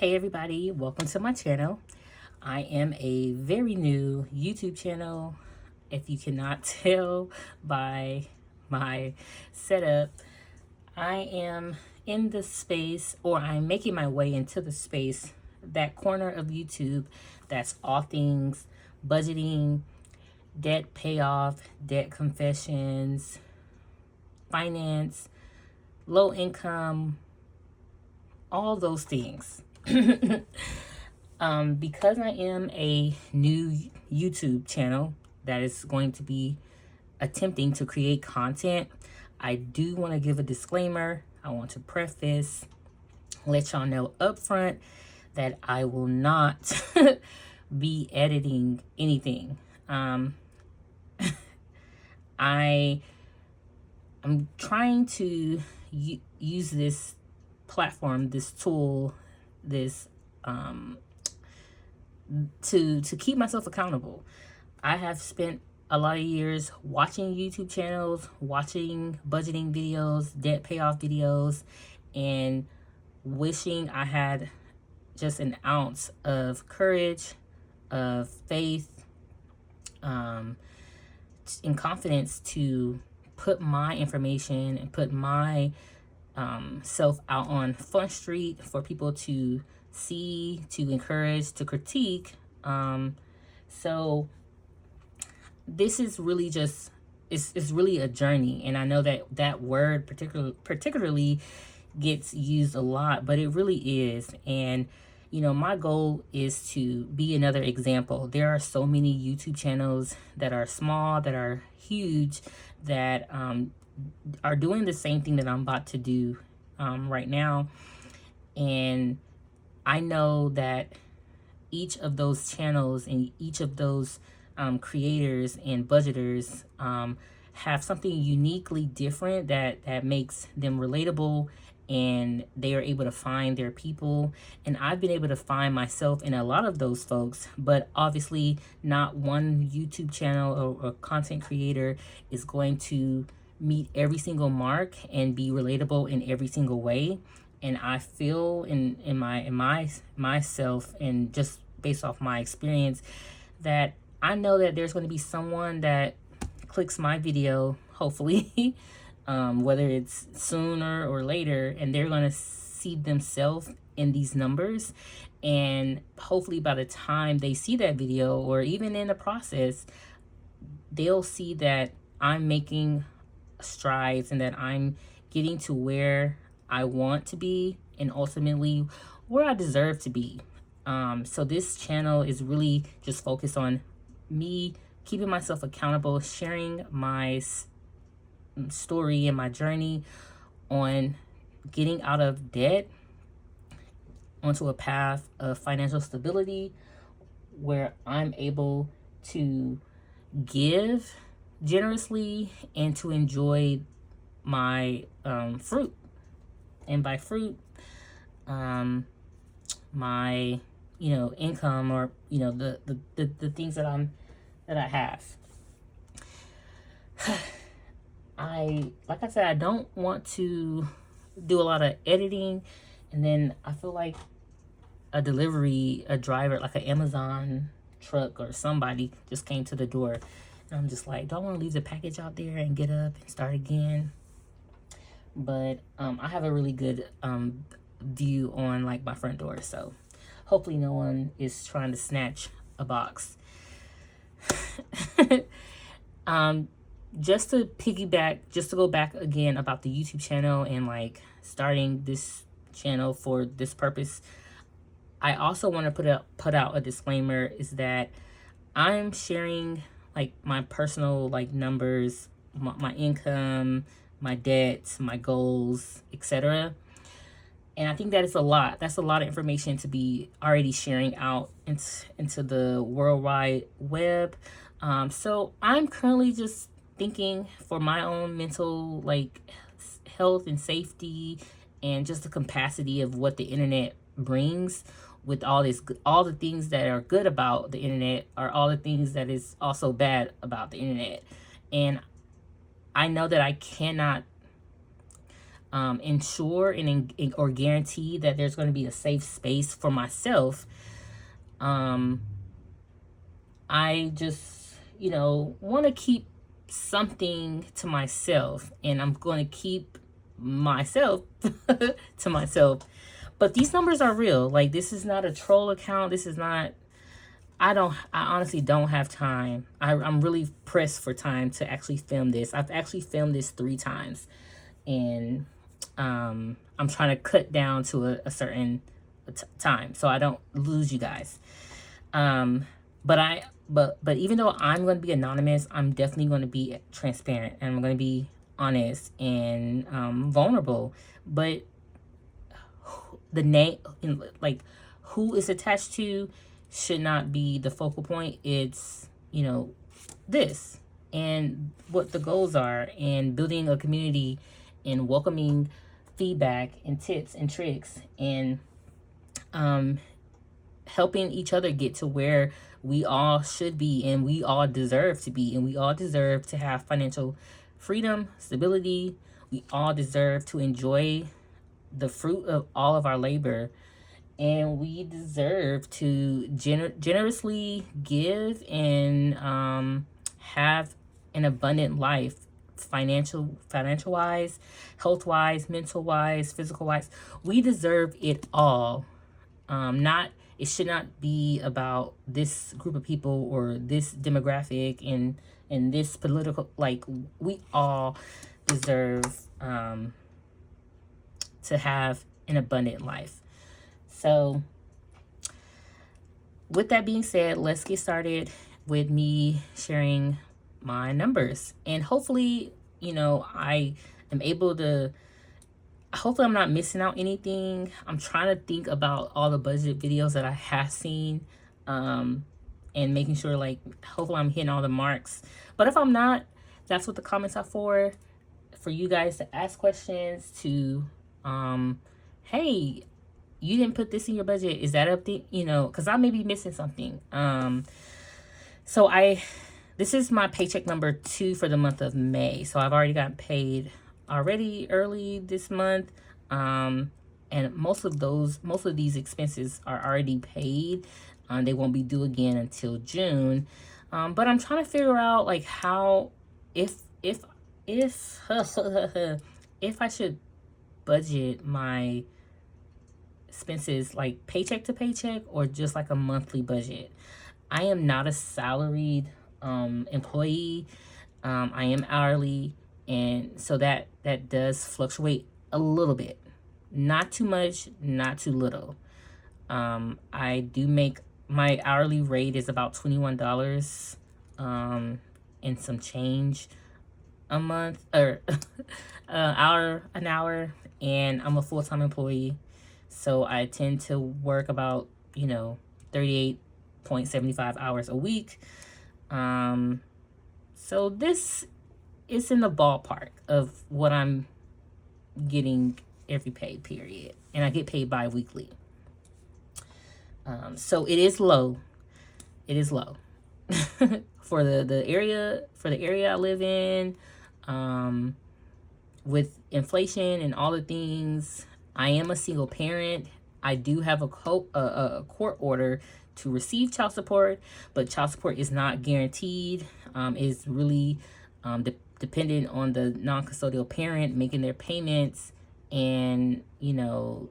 Hey everybody, welcome to my channel. I am a very new YouTube channel. If you cannot tell by my setup, I am in the space, or I'm making my way into the space, that corner of YouTube that's all things budgeting, debt payoff, debt confessions, finance, low income, all those things. Because I am a new YouTube channel that is going to be attempting to create content, I do want to give a disclaimer. I want to preface, let y'all know up front that I will not be editing anything. I'm trying to use this platform, this tool, this to keep myself accountable. I have spent a lot of years watching YouTube channels, watching budgeting videos, debt payoff videos, and wishing I had just an ounce of courage, of faith, and confidence to put my information and put my self out on Front Street for people to see, to encourage, to critique. So this is really just, it's really a journey. And I know that that word particularly gets used a lot, but it really is. And my goal is to be another example. There are so many YouTube channels that are small, that are huge, that are doing the same thing that I'm about to do right now. And I know that each of those channels and each of those creators and budgeters have something uniquely different that makes them relatable, and they are able to find their people. And I've been able to find myself in a lot of those folks, but obviously not one YouTube channel or content creator is going to meet every single mark and be relatable in every single way. And I feel in myself, and just based off my experience, that I know that there's going to be someone that clicks my video, hopefully, whether it's sooner or later, and they're going to see themselves in these numbers. And hopefully by the time they see that video, or even in the process, they'll see that I'm making strides and that I'm getting to where I want to be, and ultimately where I deserve to be. So this channel is really just focused on me keeping myself accountable, sharing my story and my journey on getting out of debt onto a path of financial stability, where I'm able to give generously and to enjoy my fruit. And by fruit, my income, or the things that I have. Like I said, I don't want to do a lot of editing, and then I feel like a driver, like an Amazon truck or somebody just came to the door, and I'm just like, don't want to leave the package out there and get up and start again. But I have a really good view on like my front door, so hopefully no one is trying to snatch a box. Just to go back again about the YouTube channel and like starting this channel for this purpose, I also want to put out a disclaimer, is that I'm sharing like my personal like numbers, my income, my debts, my goals, etc. And I think that is a lot. That's a lot of information to be already sharing out into the worldwide web. So I'm currently just thinking, for my own mental like health and safety, and just the capacity of what the internet brings, with all the things that are good about the internet are all the things that is also bad about the internet. And I know that I cannot ensure or guarantee that there's going to be a safe space for myself, I just, want to keep something to myself, and I'm going to keep myself to myself. But these numbers are real. Like, this is not a troll account. This is not, I honestly don't have time. I'm really pressed for time to actually film this. I've actually filmed this 3 times, and I'm trying to cut down to a certain time so I don't lose you guys. But even though I'm going to be anonymous, I'm definitely going to be transparent, and I'm going to be honest and vulnerable. But the name, like, who is attached to should not be the focal point. It's, this and what the goals are, and building a community and welcoming feedback and tips and tricks, and helping each other get to where we all should be, and we all deserve to be, and we all deserve to have financial freedom, stability. We all deserve to enjoy the fruit of all of our labor, and we deserve to generously give and have an abundant life, financial wise, health wise, mental wise, physical wise. We deserve it all. It should not be about this group of people or this demographic and this political. Like, we all deserve to have an abundant life. So with that being said, let's get started with me sharing my numbers, and hopefully, I am able to, hopefully I'm not missing out anything. I'm trying to think about all the budget videos that I have seen, and making sure, like, hopefully I'm hitting all the marks. But if I'm not, that's what the comments are for you guys to ask questions, to hey, you didn't put this in your budget, is that up there? Because I may be missing something. So this is my paycheck number 2 for the month of May. So I've already gotten paid already early this month, and most of these expenses are already paid. They won't be due again until June. But I'm trying to figure out, like, how, if if I should budget my expenses like paycheck to paycheck, or just like a monthly budget. I am not a salaried employee. I am hourly, and so that does fluctuate a little bit. Not too much, not too little. I do make, my hourly rate is about $21 and some change a month, or an hour, and I'm a full-time employee, so I tend to work about 38.75 hours a week. So this is in the ballpark of what I'm getting every pay period, and I get paid bi-weekly. So it is low. It is low for the area I live in. With inflation and all the things, I am a single parent. I do have a court order to receive child support, but child support is not guaranteed. It's really dependent on the non-custodial parent making their payments, and doing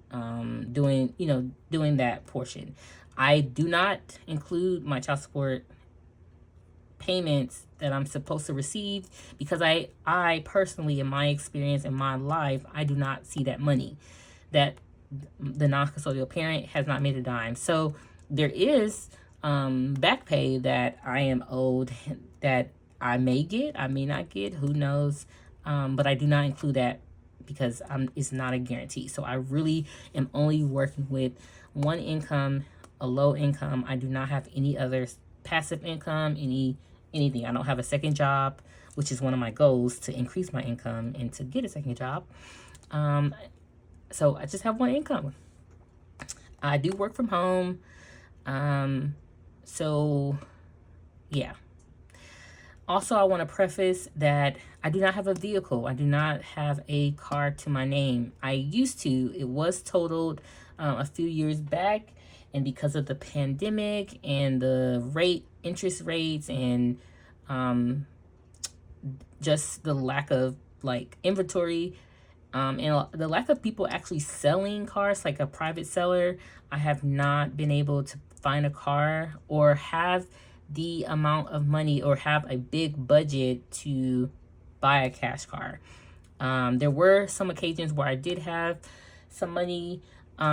that portion. I do not include my child support payments that I'm supposed to receive, because I personally, in my experience, in my life, I do not see that money, that the non-custodial parent has not made a dime. So there is back pay that I am owed, that I may get, I may not get, who knows, but I do not include that because it's not a guarantee. So I really am only working with one income, a low income. I do not have any other passive income, anything. I don't have a second job, which is one of my goals, to increase my income and to get a second job. So I just have one income. I do work from home. So yeah. Also, I want to preface that I do not have a vehicle. I do not have a car to my name. I used to. It was totaled a few years back, and because of the pandemic and the interest rates, and um, just the lack of like inventory, and the lack of people actually selling cars, like a private seller, I have not been able to find a car or have the amount of money or have a big budget to buy a cash car. There were some occasions where I did have some money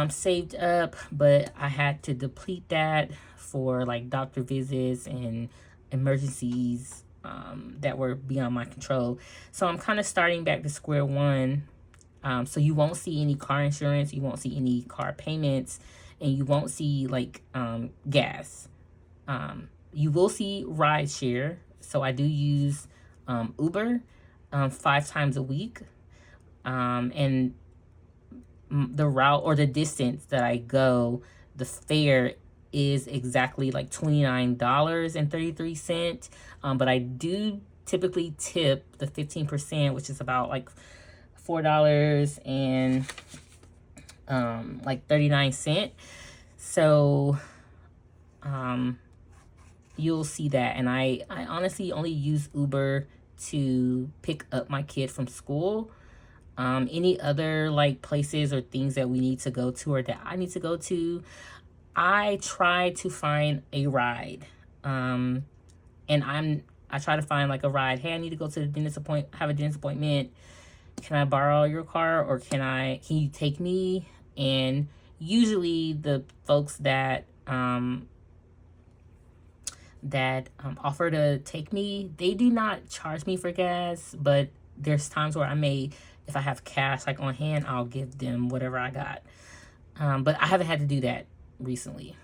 saved up, but I had to deplete that for like doctor visits and emergencies that were beyond my control. So I'm kind of starting back to square one. So you won't see any car insurance, you won't see any car payments, and you won't see like gas. You will see ride share. So I do use Uber 5 times a week. And the route or the distance that I go, the fare is exactly like $29.33. But I do typically tip the 15%, which is about like $4 and like 39 cents. So you'll see that. And I honestly only use Uber to pick up my kid from school. Any other like places or things that we need to go to or that I need to go to, I try to find a ride. And I try to find like a ride. Hey, I need to go to the dentist have a dentist appointment. Can I borrow your car, or can you take me? And usually the folks that offer to take me, they do not charge me for gas, but there's times where if I have cash like on hand, I'll give them whatever I got. But I haven't had to do that recently.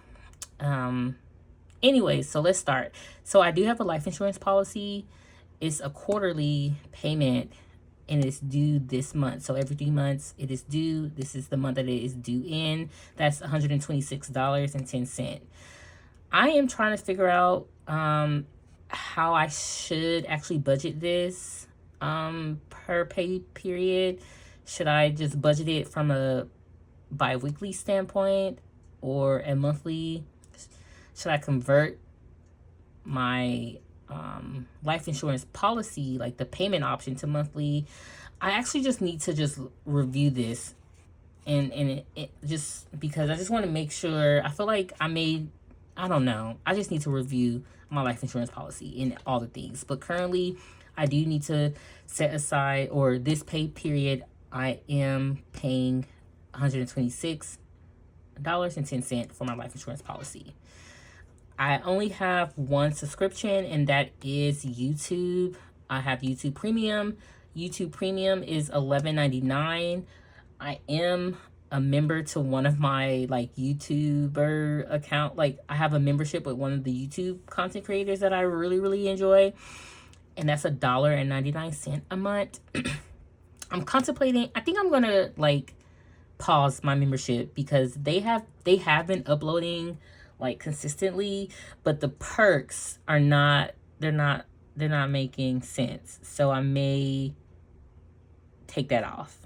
Anyway, so let's start. So I do have a life insurance policy. It's a quarterly payment, and it's due this month. So every 3 months it is due. This is the month that it is due in. That's $126.10. I am trying to figure out how I should actually budget this per pay period. Should I just budget it from a bi-weekly standpoint or a monthly? Should I convert my life insurance policy, like the payment option, to monthly? I actually just need to just review this, and it just because I just want to make sure. I feel like I don't know. I just need to review my life insurance policy and all the things. But currently, I do need to set aside, or this pay period, I am paying $126.10 for my life insurance policy. I only have one subscription, and that is YouTube. I have YouTube Premium. YouTube Premium is $11.99. I am a member to one of my like YouTuber account. Like I have a membership with one of the YouTube content creators that I really, really enjoy. And that's $1.99 a month. I'm contemplating, I think I'm gonna like pause my membership because they have been uploading like consistently, but the perks are they're not making sense. So I may take that off.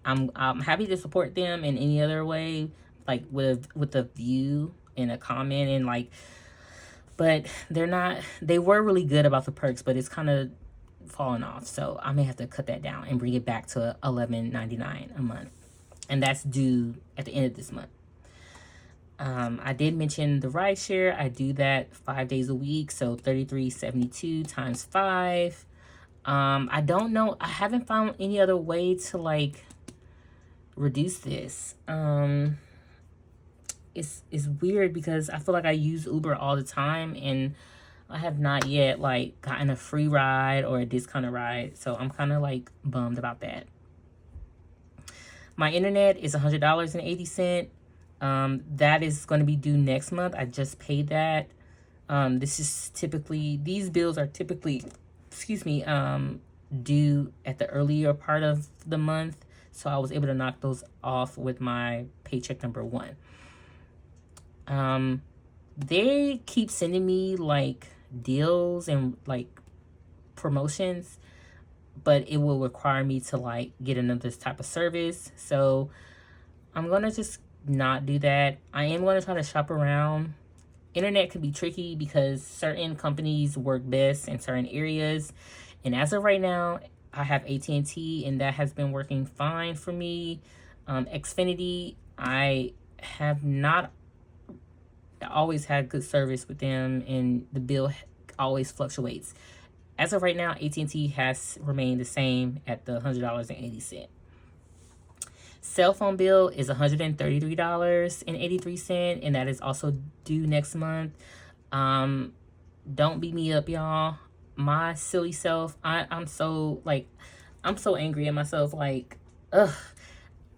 I'm happy to support them in any other way, like with a view and a comment and like, but they were really good about the perks, but it's kind of falling off. So I may have to cut that down and bring it back to $11.99 a month. And that's due at the end of this month. I did mention the rideshare. I do that 5 days a week, so $33.72 times 5. I don't know. I haven't found any other way to like reduce this. It's weird because I feel like I use Uber all the time, and I have not yet like gotten a free ride or a discounted ride. So I'm kind of like bummed about that. My internet is $100.80. That is going to be due next month. I just paid that. These bills are typically, due at the earlier part of the month. So I was able to knock those off with my paycheck number 1. They keep sending me like deals and like promotions, but it will require me to like get another type of service. So I'm gonna just not do that. I am gonna try to shop around. Internet can be tricky because certain companies work best in certain areas, and as of right now, I have AT&T, and that has been working fine for me. Xfinity, I have not always had good service with them, and the bill always fluctuates. As of right now, AT&T has remained the same at the $100.80. Cell phone bill is $133.83, and that is also due next month. Don't beat me up, y'all. My silly self, I'm so angry at myself. Like, ugh.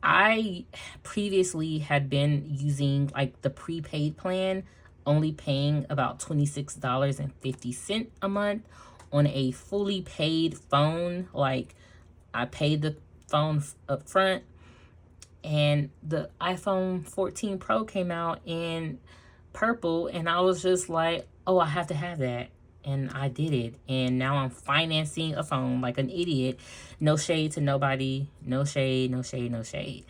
I previously had been using like the prepaid plan, only paying about $26.50 a month on a fully paid phone. Like, I paid the phone up front, and the iPhone 14 Pro came out in purple, and I was just like, oh, I have to have that. And I did it, and now I'm financing a phone like an idiot. No shade to nobody, no shade, no shade, no shade,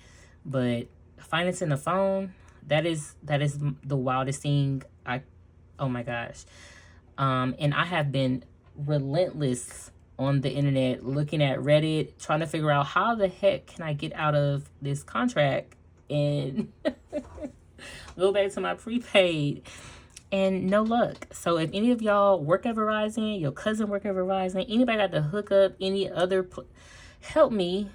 but financing a phone, that is the wildest thing. Oh my gosh. And I have been relentless on the internet, looking at Reddit, trying to figure out how the heck can I get out of this contract and go back to my prepaid. And no luck. So if any of y'all work at Verizon, your cousin work at Verizon, anybody got to hook up any other, help me.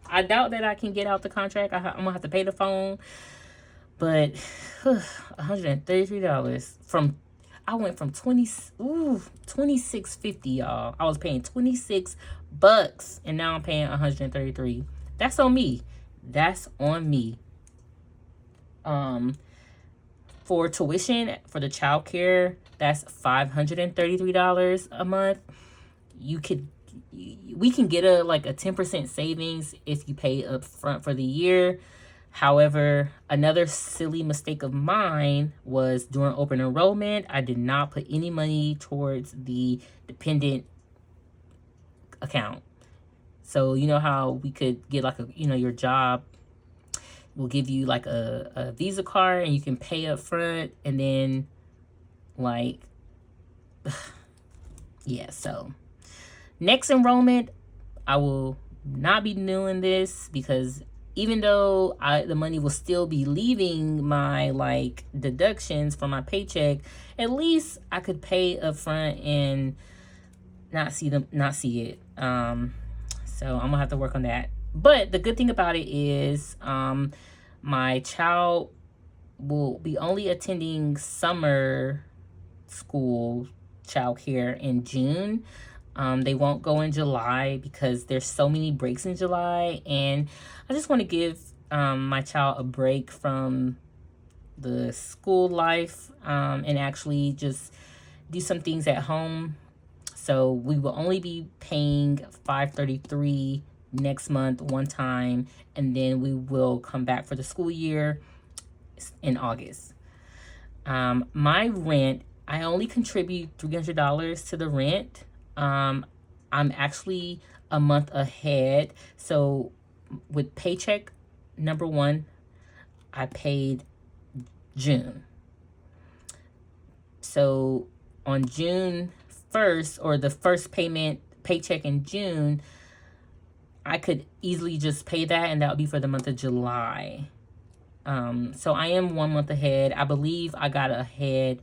I doubt that I can get out the contract. I'm gonna have to pay the phone. But $133 from, I went from $26.50, y'all. I was paying $26, and now I'm paying $133. That's on me. That's on me. For tuition, for the child care, that's $533 a month. We can get a 10% savings if you pay up front for the year. However, another silly mistake of mine was during open enrollment, I did not put any money towards the dependent account. So you know how we could get your job will give you like a Visa card, and you can pay up front, and then yeah. So next enrollment, I will not be doing this, because even though the money will still be leaving my deductions from my paycheck, at least I could pay up front and not see it. So I'm gonna have to work on that. But the good thing about it is my child will be only attending summer school childcare in June. They won't go in July because there's so many breaks in July. And I just want to give my child a break from the school life and actually just do some things at home. So we will only be paying $533 next month one time, and then we will come back for the school year in August. My rent, I only contribute $300 to the rent. I'm actually a month ahead. So with paycheck number 1, I paid June. So on June 1st, or the first paycheck in June, I could easily just pay that, and that would be for the month of July. So I am 1 month ahead. I believe I got ahead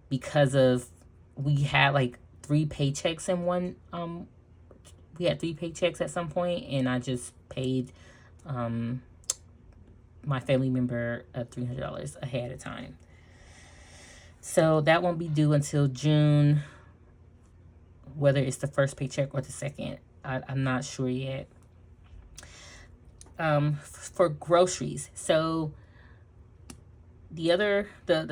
because of we had 3 paychecks in one. We had 3 paychecks at some point, and I just paid my family member $300 ahead of time. So that won't be due until June, whether it's the first paycheck or the second. I'm not sure yet. For groceries, so the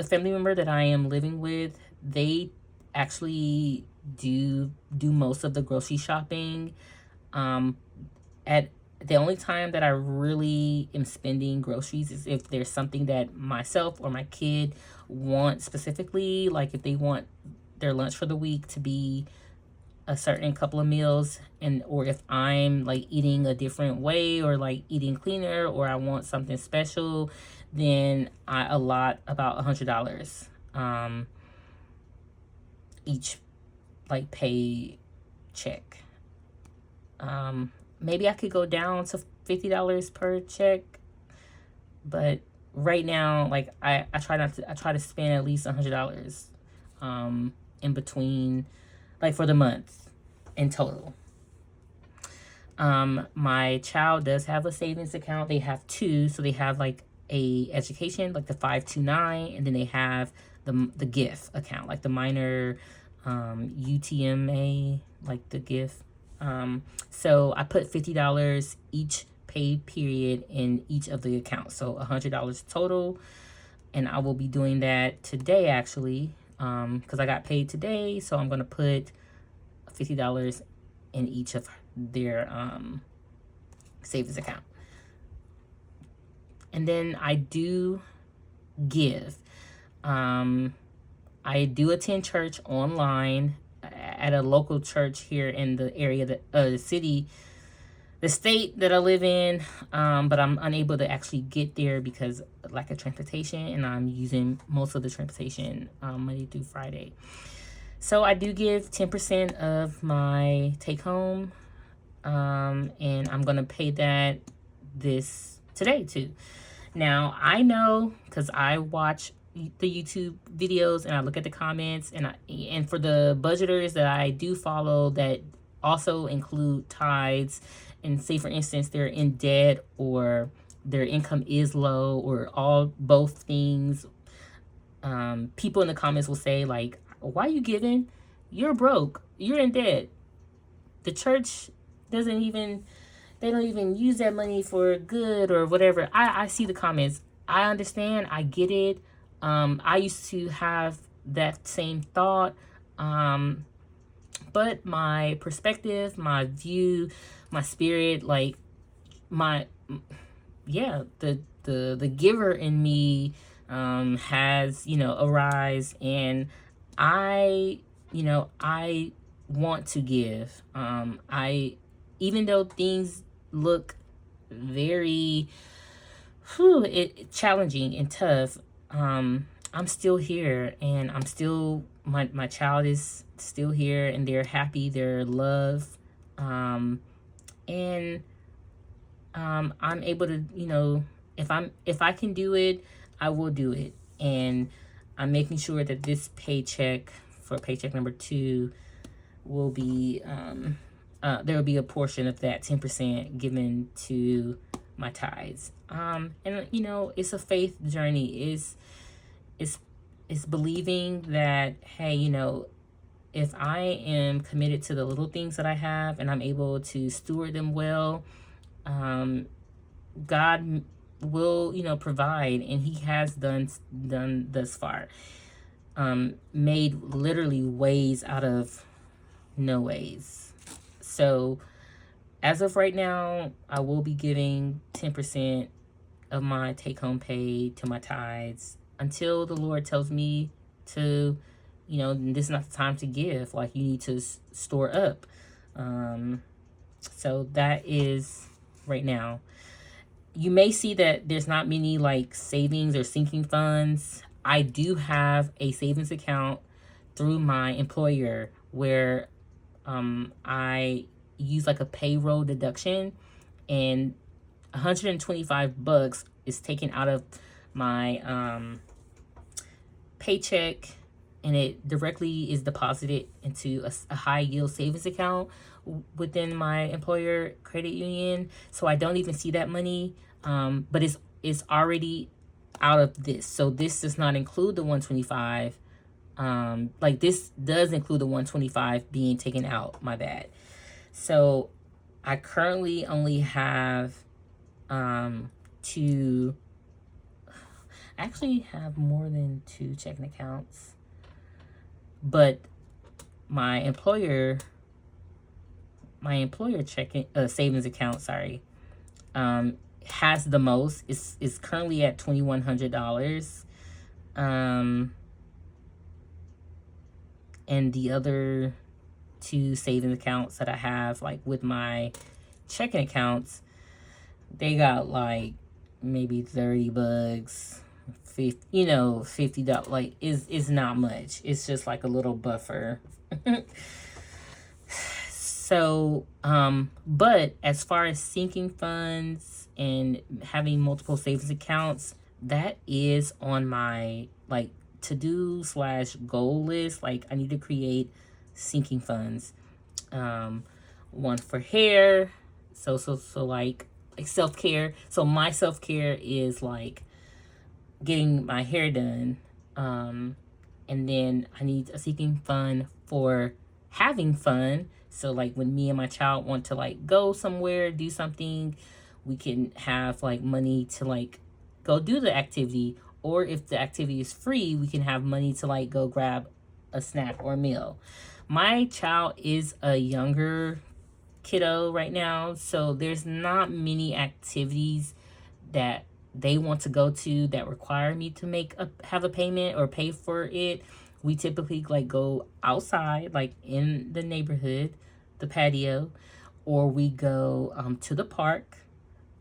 family member that I am living with, they actually do most of the grocery shopping. At The only time that I really am spending groceries is if there's something that myself or my kid want specifically, like if they want their lunch for the week to be a certain couple of meals, and or if I'm like eating a different way or like eating cleaner, or I want something special, then I allot about $100 each like pay check. Maybe I could go down to $50 per check, but right now, like I try to spend at least $100 in between, like for the month in total. My child does have a savings account. They have two, so they have like a education, like the 529, and then they have the gift account, like the minor UTMA, like the gift. So I put $50 each pay period in each of the accounts, so $100 total, and I will be doing that today actually, because I got paid today, so I'm gonna put $50 in each of their savings account. And then I do give. I do attend church online at a local church here in the area, that the city, the state that I live in, but I'm unable to actually get there because of lack of transportation, and I'm using most of the transportation Monday through Friday. So I do give 10% of my take home, and I'm gonna pay that today too. Now I know, because I watch the YouTube videos and I look at the comments, and for the budgeters that I do follow that also include tithes, and say for instance they're in debt or their income is low or both things, people in the comments will say like, why are you giving? You're broke, you're in debt, the church they don't even use that money for good or whatever. I see the comments, I understand, I get it. I used to have that same thought, but my perspective, my view, my spirit, like the giver in me has, arise, and I want to give. Even though things look very challenging and tough, I'm still here, and I'm still, my child is still here, and they're happy, they're loved, and I'm able to, if I can do it, I will do it. And I'm making sure that this paycheck, for paycheck number 2, will be there will be a portion of that 10% given to my tithes. And it's a faith journey. It's believing that, hey, if I am committed to the little things that I have and I'm able to steward them well, God will, provide, and He has done thus far. Made literally ways out of no ways. So as of right now, I will be giving 10% of my take-home pay to my tithes until the Lord tells me to, this is not the time to give. Like, you need to store up. So that is right now. You may see that there's not many like savings or sinking funds. I do have a savings account through my employer where I use like a payroll deduction, and $125 is taken out of my paycheck, and it directly is deposited into a high yield savings account within my employer credit union. So I don't even see that money, but it's already out of this. So this does not include the 125. Like, this does include the 125 being taken out, my bad. So I currently only have two, I actually have more than 2 checking accounts, but my employer checking savings account, sorry, has the most. Is currently at $2,100. And the other two savings accounts that I have, like with my checking accounts, they got like maybe 30 bucks, 50, $50. Like is not much. It's just like a little buffer. So, but as far as sinking funds and having multiple savings accounts, that is on my like to-do / goal list. Like I need to create sinking funds. One for hair. So like self-care. So my self-care is like getting my hair done. And then I need a sinking fund for having fun. So like when me and my child want to like go somewhere, do something, we can have like money to like go do the activity. Or if the activity is free, we can have money to like go grab a snack or a meal. My child is a younger kiddo right now, so there's not many activities that they want to go to that require me to have a payment or pay for it. We typically like go outside, like in the neighborhood, the patio, or we go to the park,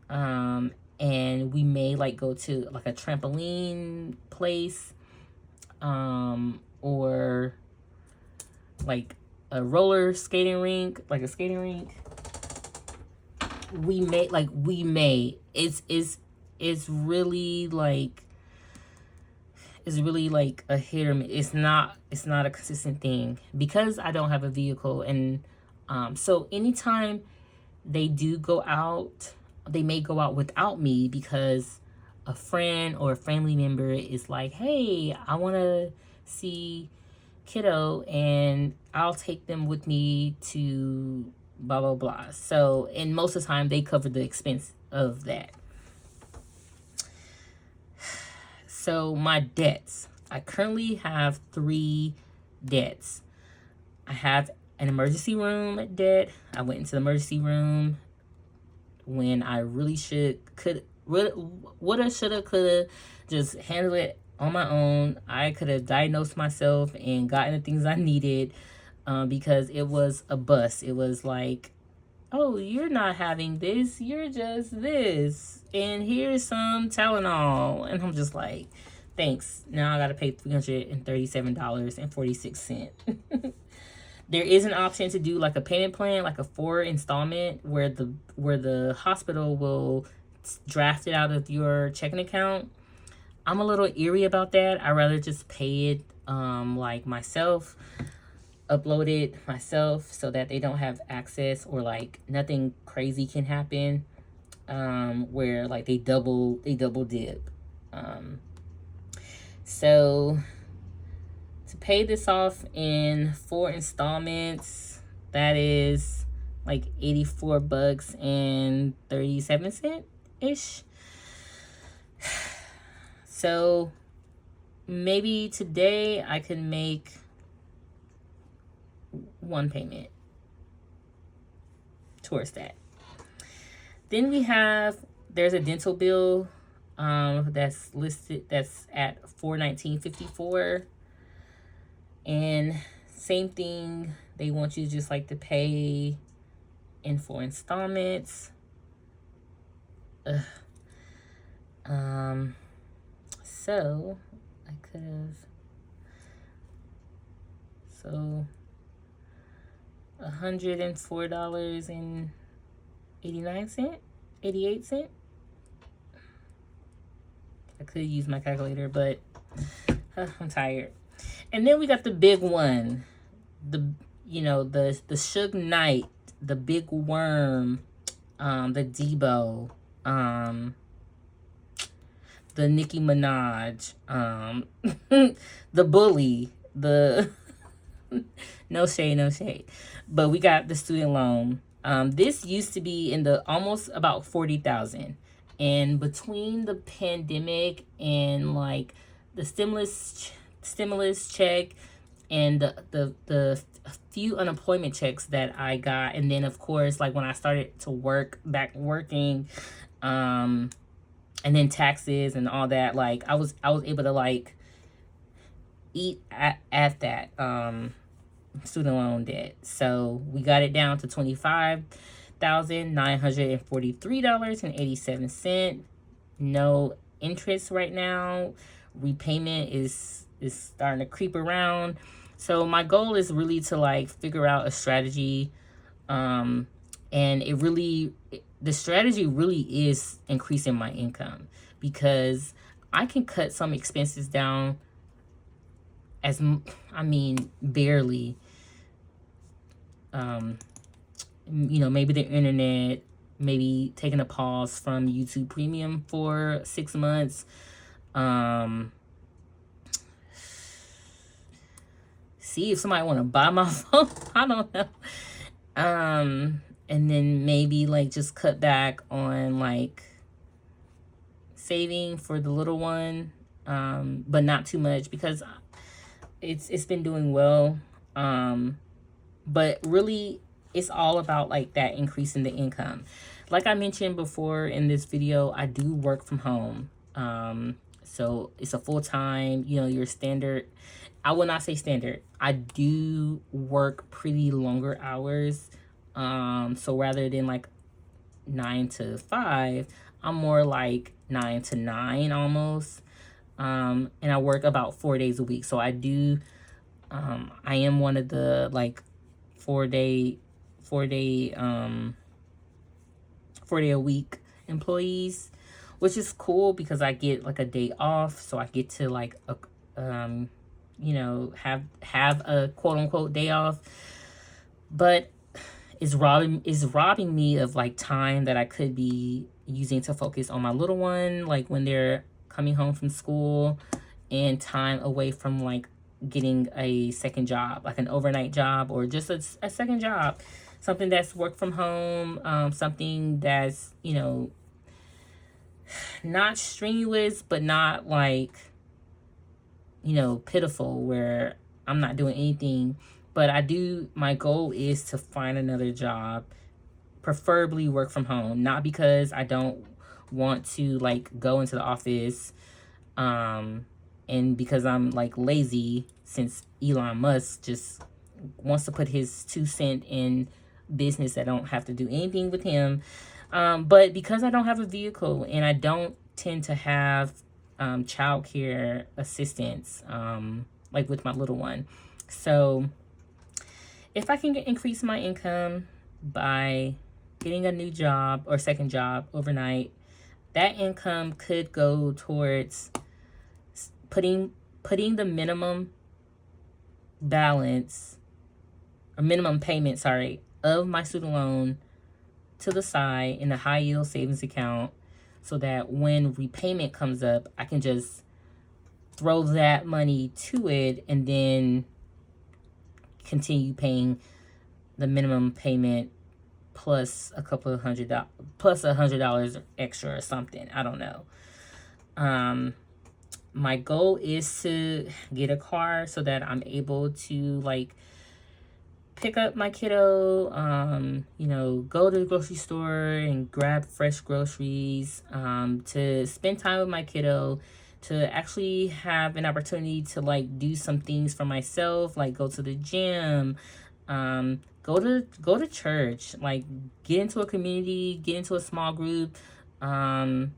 and we may like go to like a trampoline place, or like a roller skating rink, like a skating rink. We may it's really like a hit or miss. It's not a consistent thing because I don't have a vehicle. And so anytime they do go out, they may go out without me because a friend or a family member is like, hey, I want to see kiddo and I'll take them with me to blah blah blah. So, and most of the time they cover the expense of that. So my debts, I currently have 3 debts. I have an emergency room debt. I went into the emergency room when I really woulda, shoulda, coulda just handled it on my own. I could have diagnosed myself and gotten the things I needed, because it was a bust. It was like, oh, you're not having this, you're just this, and here's some Tylenol. And I'm just like, thanks. Now I gotta pay $337.46. There is an option to do like a payment plan, like a 4 installment, where the hospital will draft it out of your checking account. I'm a little eerie about that. I'd rather just pay it like myself, upload it myself, so that they don't have access, or like nothing crazy can happen, where like they double dip. So to pay this off in 4 installments, that is like $84.37 ish. So maybe today I can make 1 payment towards that. Then there's a dental bill that's listed, that's at $419.54. And same thing, they want you just like to pay in 4 installments. So I could have, so $104.88. I could use my calculator, but I'm tired. And then we got the big one, the Suge Knight, the Big Worm, the Debo, the Nicki Minaj, the Bully, the no shade, but we got the student loan. This used to be in the almost about 40,000, and between the pandemic and like the stimulus check and the few unemployment checks that I got, and then of course like when I started to working, and then taxes and all that. Like I was able to like eat at that student loan debt. So we got it down to $25,943.87. No interest right now. Repayment is starting to creep around. So my goal is really to like figure out a strategy, and the strategy really is increasing my income, because I can cut some expenses down barely. Maybe the internet, maybe taking a pause from YouTube Premium for 6 months. See if somebody want to buy my phone. I don't know. And then maybe like just cut back on like saving for the little one, but not too much, because it's been doing well. But really, it's all about like that increase in the income. Like I mentioned before in this video, I do work from home. So it's a full-time, your standard. I will not say standard. I do work pretty longer hours. So rather than like 9 to 5, I'm more like 9 to 9 almost. And I work about 4 days a week. So I am one of the like 4-day a week employees, which is cool because I get like a day off, so I get to like have a quote unquote day off. But it's robbing me of like time that I could be using to focus on my little one, like when they're coming home from school, and time away from like getting a second job, like an overnight job, or just a second job, something that's work from home, something that's not strenuous, but not like pitiful, where I'm not doing anything. But my goal is to find another job, preferably work from home, not because I don't want to like go into the office, and because I'm like lazy, since Elon Musk just wants to put his 2 cents in business that don't have to do anything with him. But because I don't have a vehicle, and I don't tend to have childcare assistance, like with my little one. So if I can increase my income by getting a new job or second job overnight, that income could go towards putting the minimum balance, or minimum payment, of my student loan to the side in a high yield savings account, so that when repayment comes up, I can just throw that money to it and then continue paying the minimum payment plus $100 extra or something. I don't know. My goal is to get a car so that I'm able to like pick up my kiddo, go to the grocery store and grab fresh groceries, to spend time with my kiddo, to actually have an opportunity to like do some things for myself, like go to the gym, go to church, like get into a community, get into a small group, and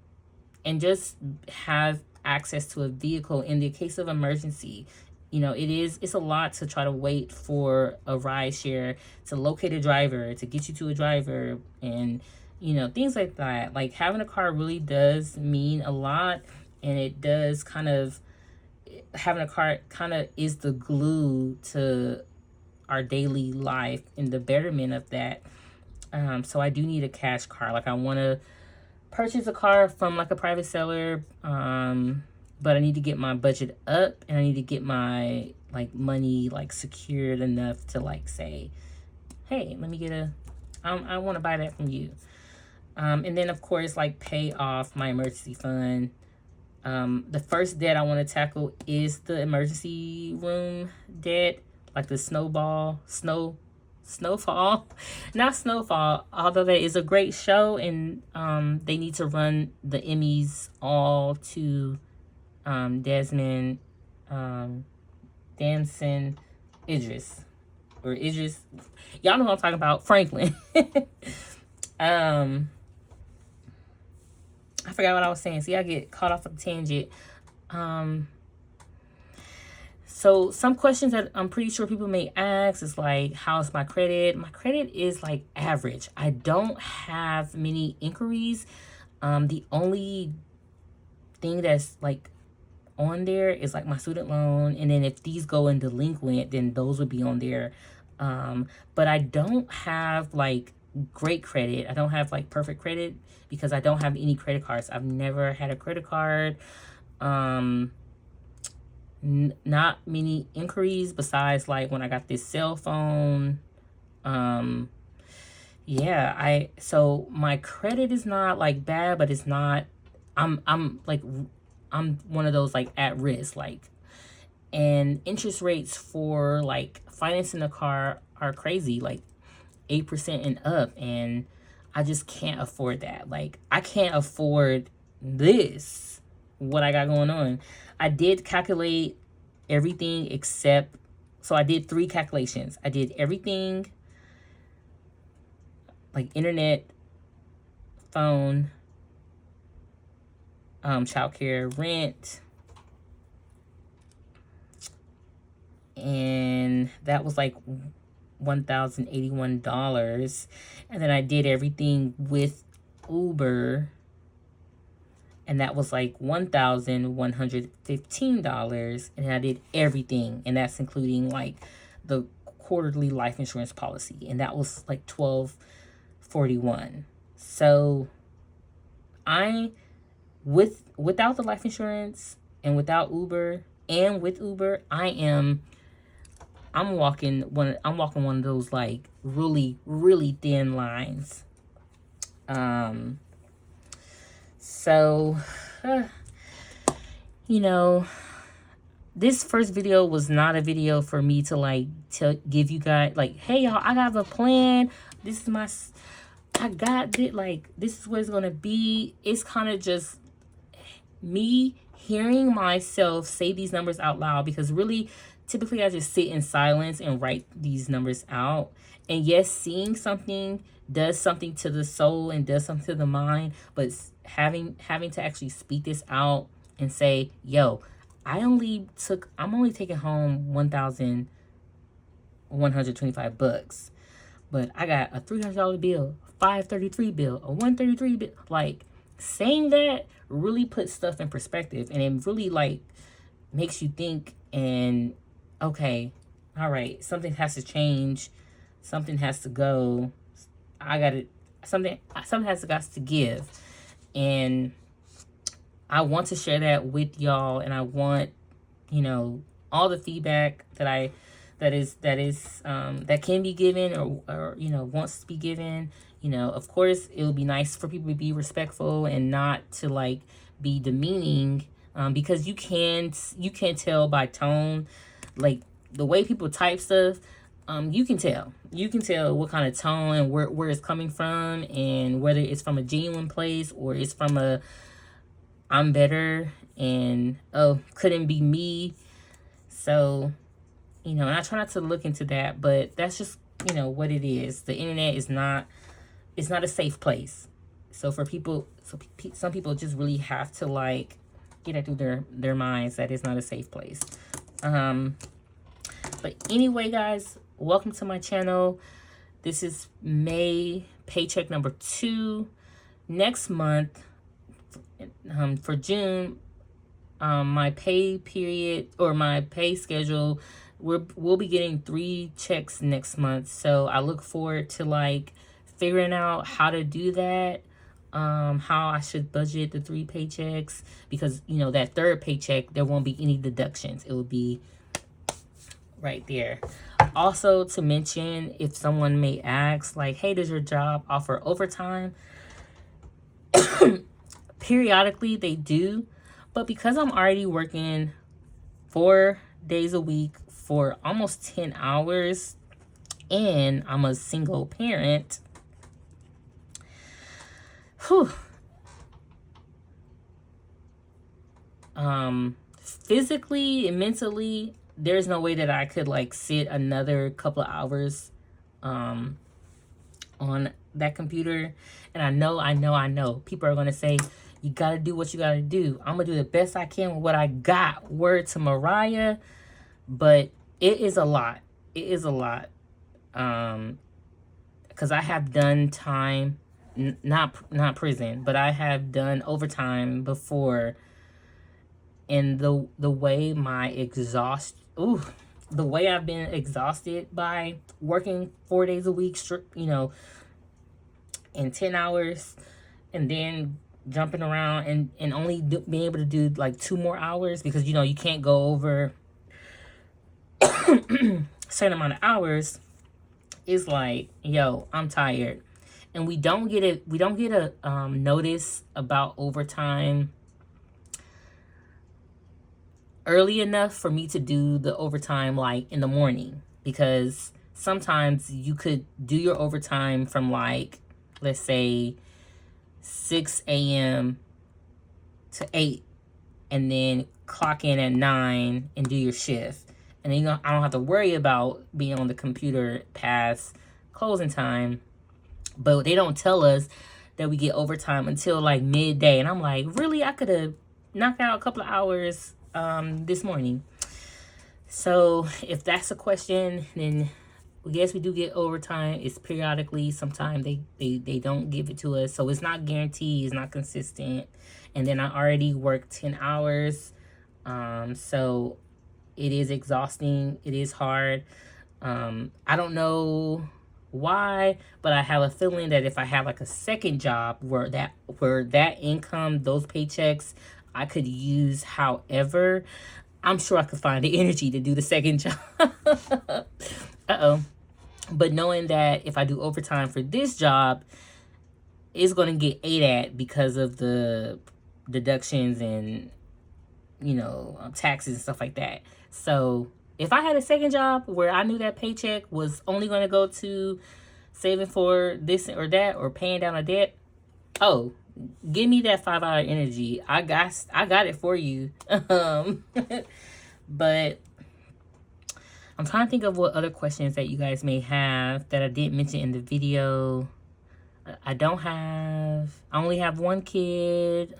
just have access to a vehicle in the case of emergency. It's a lot to try to wait for a ride share, to locate a driver, to get you to a driver, and things like that. Like having a car really does mean a lot, and it does having a car kind of is the glue to our daily life and the betterment of that. So I do need a cash car. Like I want to purchase a car from like a private seller, but I need to get my budget up, and I need to get my like money like secured enough to like say, hey, let me get I want to buy that from you. And then of course like pay off my emergency fund. The first debt I want to tackle is the emergency room debt, like the snow Snowfall. Not Snowfall, although that is a great show, and they need to run the Emmys all to Desmond Damson Idris. Or Idris. Y'all know what I'm talking about. Franklin. I forgot what I was saying. See, I get caught off a tangent. So some questions that I'm pretty sure people may ask is like, how's my credit? My credit is like average. I don't have many inquiries. The only thing that's like on there is like my student loan. And then if these go in delinquent, then those would be on there. But I don't have like great credit. I don't have like perfect credit because I don't have any credit cards. I've never had a credit card. Not many inquiries besides like when I got this cell phone. Yeah, so my credit is not like bad, but it's not, I'm one of those like at risk, like, and interest rates for like financing a car are crazy, like 8% and up, and I just can't afford that. Like, I can't afford this, what I got going on. I did calculate everything except, so I did 3 calculations. I did everything, like internet, phone, childcare, rent, and that was like $1,081. And then I did everything with Uber, and that was like $1,115. And I did everything, and that's including like the quarterly life insurance policy, and that was like $1,241. So without the life insurance and without Uber and with Uber, I'm walking one of those like really, really thin lines. So, you know, this first video was not a video for me to like give you guys like, hey y'all, I have a plan. This is I got it. Like, this is what it's gonna be. It's kind of just me hearing myself say these numbers out loud, because really, typically I just sit in silence and write these numbers out. And yes, seeing something does something to the soul and does something to the mind, but having to actually speak this out and say, yo, I'm only taking home $1,125, but I got a $300 bill, $533 bill, a $133 bill. Like, saying that really puts stuff in perspective, and it really like makes you think, and okay, all right, something has to change, something has to go. Something has to give, and I want to share that with y'all, and I want, you know, all the feedback that can be given, or you know, wants to be given. You know, of course, it would be nice for people to be respectful and not to like be demeaning, because you can tell by tone, like the way people type stuff. You can tell what kind of tone and where it's coming from, and whether it's from a genuine place or it's from a I'm better and oh, couldn't be me. So, you know, and I try not to look into that, but that's just, you know, what it is. The internet is not a safe place. So for people, some people just really have to like get it through their minds that it's not a safe place. But anyway, guys, welcome to my channel. This is May paycheck number 2. Next month, for June, my pay period or my pay schedule, we'll be getting 3 checks next month. So I look forward to like figuring out how to do that, how I should budget the 3 paychecks, because you know that 3rd paycheck there won't be any deductions. It will be right there. Also, to mention, if someone may ask like, hey, does your job offer overtime? Periodically they do, but because I'm already working 4 days a week for almost 10 hours, and I'm a single parent. Whew. Physically and mentally, there's no way that I could like sit another couple of hours on that computer. And I know people are gonna say, you gotta do what you gotta do. I'm gonna do the best I can with what I got. Word to Mariah. But it is a lot. It is a lot. Because I have done time, not prison, but I have done overtime before. And the way the way I've been exhausted by working 4 days a week, in 10 hours, and then jumping around and only being able to do like 2 more hours because, you can't go over a certain amount of hours, is like, yo, I'm tired. And we don't get a notice about overtime early enough for me to do the overtime like in the morning, because sometimes you could do your overtime from like, let's say 6 a.m. to 8, and then clock in at 9 and do your shift. And then I don't have to worry about being on the computer past closing time. But they don't tell us that we get overtime until like midday. And I'm like, really? I could have knocked out a couple of hours this morning. So if that's a question, then yes, we do get overtime. It's periodically. Sometimes they don't give it to us. So it's not guaranteed. It's not consistent. And then I already worked 10 hours. So it is exhausting. It is hard. I don't know why, but I have a feeling that if I have like a second job where that income, those paychecks, I could use. However, I'm sure I could find the energy to do the second job. But knowing that if I do overtime for this job, it's going to get ate at because of the deductions and, taxes and stuff like that. So if I had a second job where I knew that paycheck was only going to go to saving for this or that or paying down a debt, oh, give me that 5-hour energy. I got it for you. But I'm trying to think of what other questions that you guys may have that I didn't mention in the video. I only have one kid.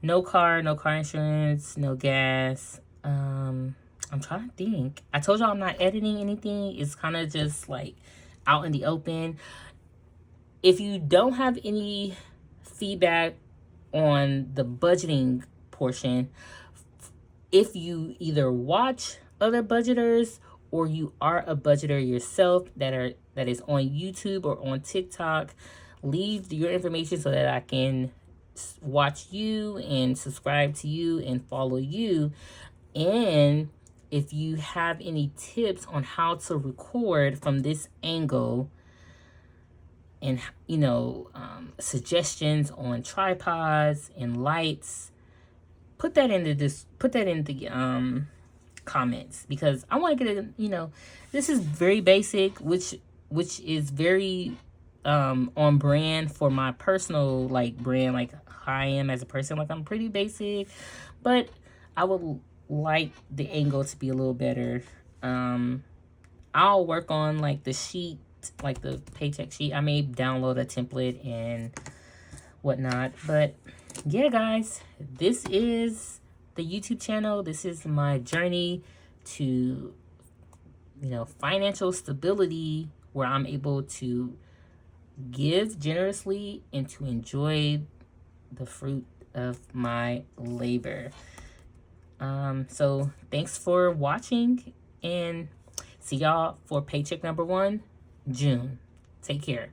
No car insurance, no gas. I'm trying to think. I told y'all I'm not editing anything. It's kind of just like out in the open. If you don't have any feedback on the budgeting portion, if you either watch other budgeters or you are a budgeter yourself that is on YouTube or on TikTok, leave your information so that I can watch you and subscribe to you and follow you. And if you have any tips on how to record from this angle, and suggestions on tripods and lights, put that in the comments, because I want to get this is very basic, which is very on brand for my personal brand, like how I am as a person. Like, I'm pretty basic, but I would like the angle to be a little better. I'll work on the sheet, like the paycheck sheet. I may download a template and whatnot. But yeah, guys, this is the YouTube channel. This is my journey to financial stability, where I'm able to give generously and to enjoy the fruit of my labor. So thanks for watching, and see y'all for paycheck number 1, June. Take care.